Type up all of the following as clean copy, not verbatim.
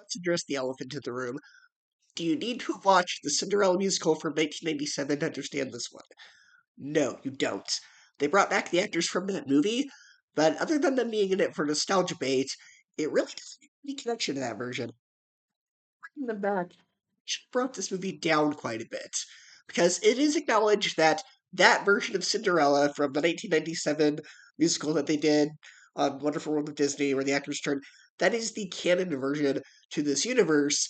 let's address the elephant in the room. Do you need to have watched the Cinderella musical from 1997 to understand this one? No, you don't. They brought back the actors from that movie, but other than them being in it for nostalgia bait, it really doesn't have any connection to that version. Bringing them back brought this movie down quite a bit, because it is acknowledged that that version of Cinderella from the 1997 musical that they did on Wonderful World of Disney, where the actors turned, that is the canon version to this universe.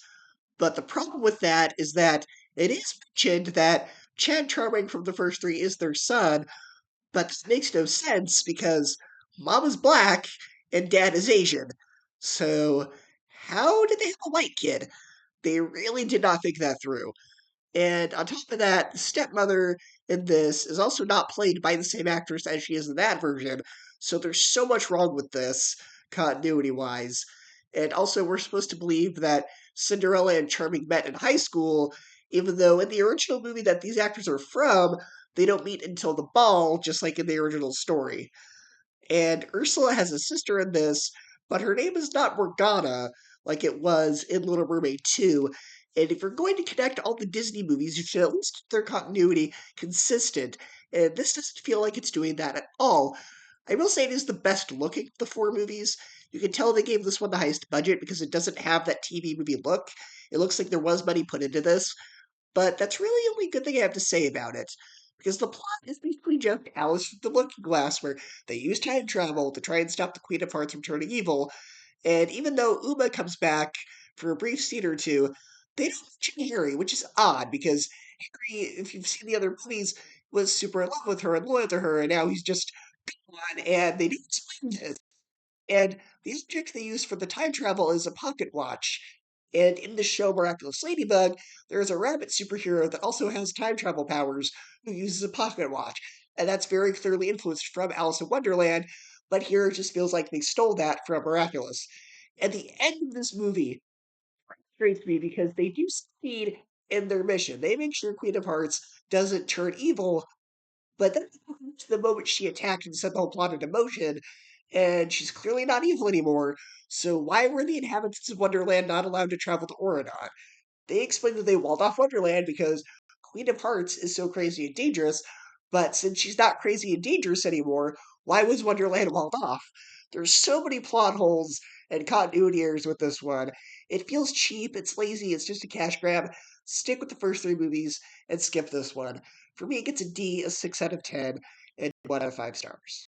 But the problem with that is that it is mentioned that Chad Charming from the first three is their son, but this makes no sense because mom is black and dad is Asian. So, how did they have a white kid? They really did not think that through. And on top of that, the stepmother in this is also not played by the same actress as she is in that version. So there's so much wrong with this, continuity wise. And also, we're supposed to believe that Cinderella and Charming met in high school, even though in the original movie that these actors are from, they don't meet until the ball, just like in the original story. And Ursula has a sister in this, but her name is not Morgana like it was in Little Mermaid 2. And if you're going to connect all the Disney movies, you should at least keep their continuity consistent. And this doesn't feel like it's doing that at all. I will say it is the best looking of the four movies. You can tell they gave this one the highest budget because it doesn't have that TV movie look. It looks like there was money put into this, but that's really the only good thing I have to say about it. Because the plot is basically just Alice with the Looking Glass, where they use time travel to try and stop the Queen of Hearts from turning evil. And even though Uma comes back for a brief scene or two, they don't mention Harry, which is odd because Harry, if you've seen the other movies, was super in love with her and loyal to her, and now he's just gone, and they didn't explain this. And the object they use for the time travel is a pocket watch. And in the show Miraculous Ladybug, there is a rabbit superhero that also has time travel powers who uses a pocket watch. And that's very clearly influenced from Alice in Wonderland, but here it just feels like they stole that from Miraculous. And the end of this movie frustrates me because they do succeed in their mission. They make sure Queen of Hearts doesn't turn evil, but then the moment she attacked and set the whole plot into motion, and she's clearly not evil anymore. So why were the inhabitants of Wonderland not allowed to travel to Oradon? They explained that they walled off Wonderland because Queen of Hearts is so crazy and dangerous, but since she's not crazy and dangerous anymore, why was Wonderland walled off? There's so many plot holes and continuity errors with this one. It feels cheap, it's lazy, it's just a cash grab. Stick with the first three movies and skip this one. For me, it gets a D, a 6 out of 10, and 1 out of 5 stars.